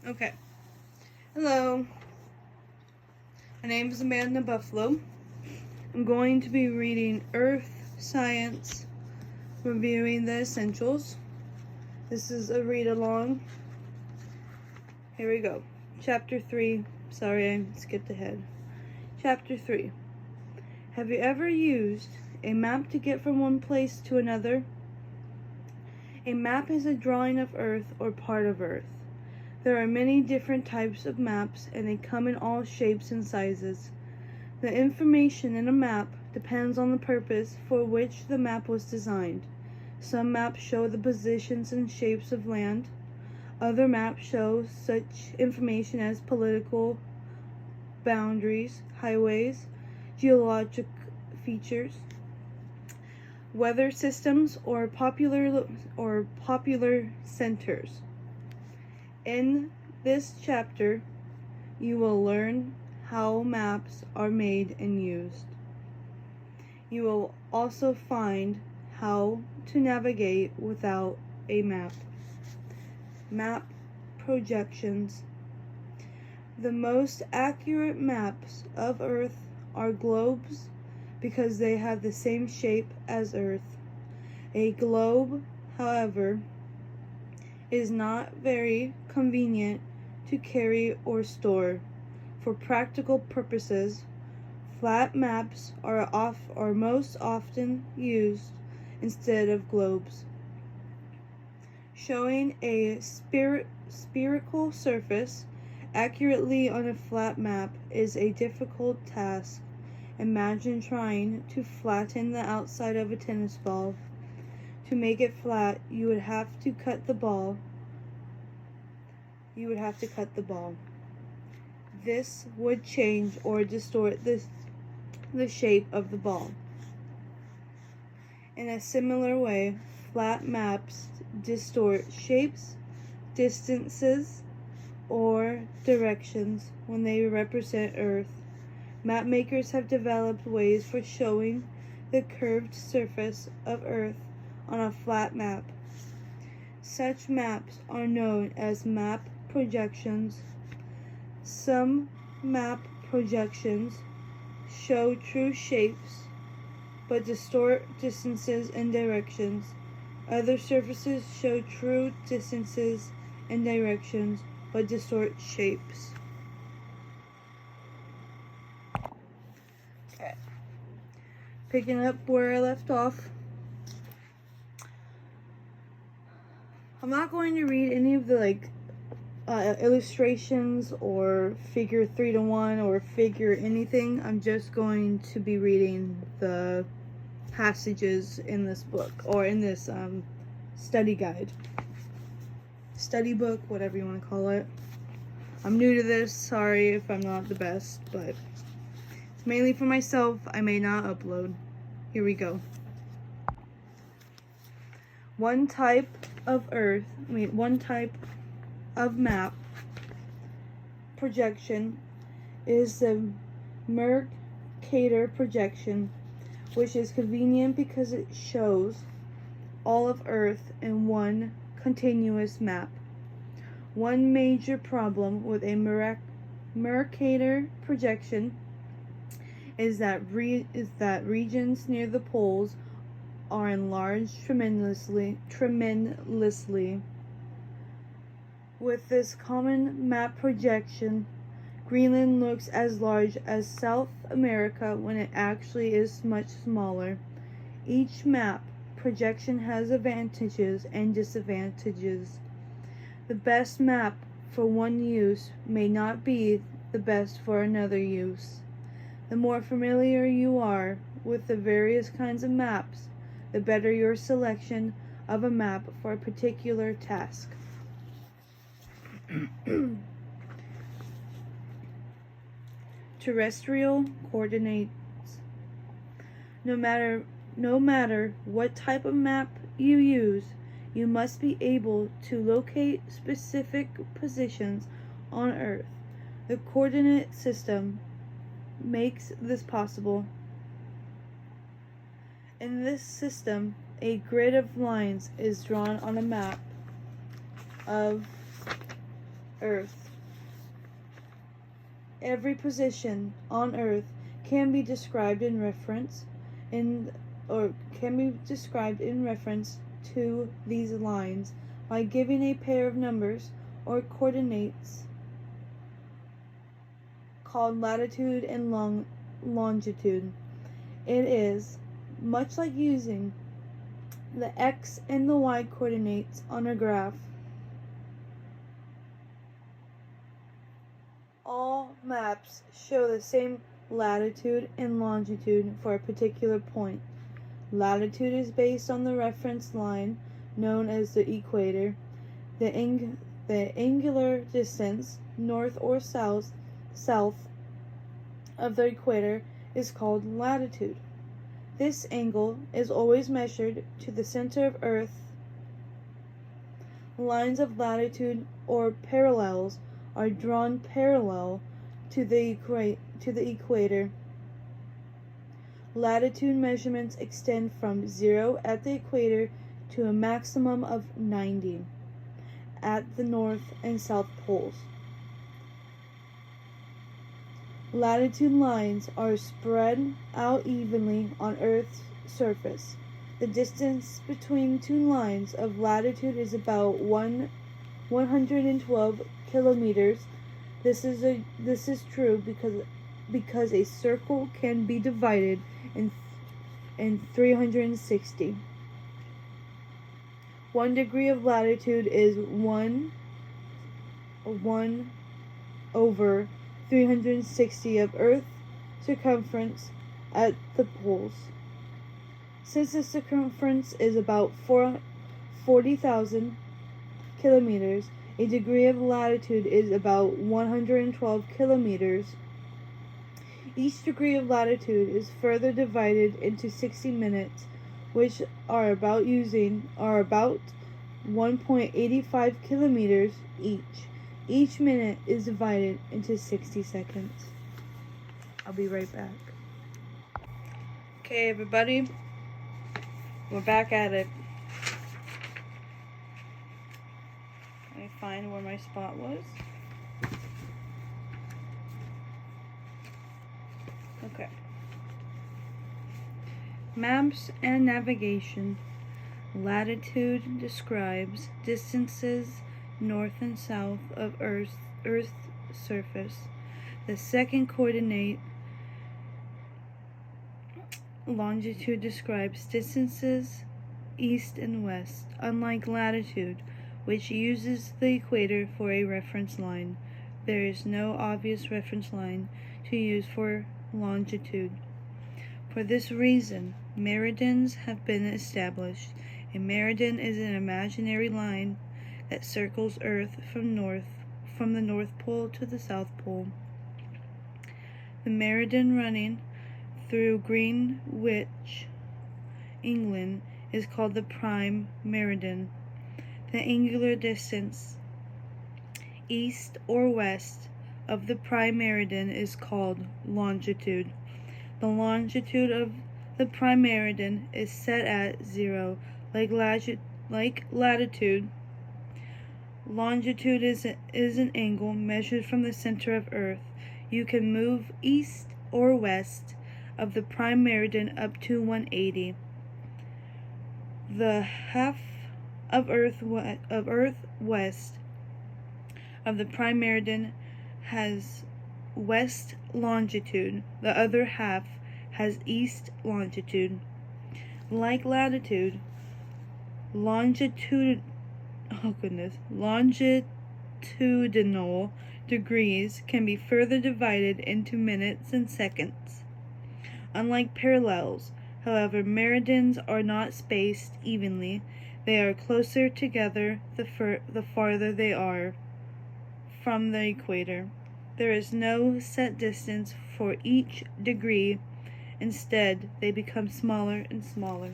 Okay. Hello. My name is Amanda Buffalo. I'm going to be reading Earth Science, reviewing the essentials. This is a read along. Here we go. Chapter 3. Sorry, I skipped ahead. Chapter 3. Have you ever used a map to get from one place to another? A map is a drawing of Earth or part of Earth. There are many different types of maps, and they come in all shapes and sizes. The information in a map depends on the purpose for which the map was designed. Some maps show the positions and shapes of land. Other maps show such information as political boundaries, highways, geologic features, weather systems, or popular centers. In this chapter, you will learn how maps are made and used. You will also find how to navigate without a map. Map projections. The most accurate maps of Earth are globes because they have the same shape as Earth. A globe, however, is not very convenient to carry or store. For practical purposes, flat maps are most often used instead of globes. Showing a spherical surface accurately on a flat map is a difficult task. Imagine trying to flatten the outside of a tennis ball. To make it flat, you would have to cut the ball. This would change or distort the shape of the ball. In a similar way, flat maps distort shapes, distances, or directions when they represent Earth. Map makers have developed ways for showing the curved surface of Earth on a flat map. Such maps are known as map projections. Some map projections show true shapes but distort distances and directions. Other surfaces show true distances and directions but distort shapes. Okay. Picking up where I left off. I'm not going to read any of the illustrations or figure 3-to-1 or figure anything. I'm just going to be reading the passages in this book or in this study guide, study book, whatever you want to call it. I'm new to this, sorry if I'm not the best, but it's mainly for myself. I may not upload. Here we go. One type of map projection is the Mercator projection, which is convenient because it shows all of Earth in one continuous map. One major problem with a Mercator projection is that regions near the poles are enlarged tremendously. With this common map projection, Greenland looks as large as South America when it actually is much smaller. Each map projection has advantages and disadvantages. The best map for one use may not be the best for another use. The more familiar you are with the various kinds of maps, the better your selection of a map for a particular task. Terrestrial coordinates. No matter what type of map you use, you must be able to locate specific positions on Earth. The coordinate system makes this possible. In this system, a grid of lines is drawn on a map of Earth. Every position on Earth can be described in reference to these lines by giving a pair of numbers or coordinates called latitude and longitude. It is much like using the x and the y coordinates on a graph. All maps show the same latitude and longitude for a particular point. Latitude is based on the reference line known as the equator. The angular distance, north or south of the equator, is called latitude. This angle is always measured to the center of Earth. Lines of latitude or parallels are drawn parallel to the equator. Latitude measurements extend from 0 at the equator to a maximum of 90 at the north and south poles. Latitude lines are spread out evenly on Earth's surface. The distance between two lines of latitude is about 112 kilometers. This is true because a circle can be divided in 360. 1 degree of latitude is 1 over 360 of Earth's circumference at the poles. Since the circumference is about 40,000 kilometers, a degree of latitude is about 112 kilometers. Each degree of latitude is further divided into 60 minutes, which are about 1.85 kilometers each. Each minute is divided into 60 seconds. I'll be right back. Okay, everybody, we're back at it. Let me find where my spot was. Okay. Maps and navigation. Latitude describes distances north and south of Earth's surface. The second coordinate, longitude, describes distances east and west. Unlike latitude, which uses the equator for a reference line, there is no obvious reference line to use for longitude. For this reason, meridians have been established. A meridian is an imaginary line that circles Earth from the North Pole to the South Pole. The meridian running through Greenwich, England, is called the prime meridian. The angular distance east or west of the prime meridian is called longitude. The longitude of the prime meridian is set at 0. Like latitude, longitude is an angle measured from the center of Earth. You can move east or west of the prime meridian up to 180. The half of Earth west of the prime meridian has west longitude. The other half has east longitude. Like latitude, longitudinal degrees can be further divided into minutes and seconds. Unlike parallels, however, meridians are not spaced evenly. They are closer together the farther they are from the equator. There is no set distance for each degree. Instead, they become smaller and smaller.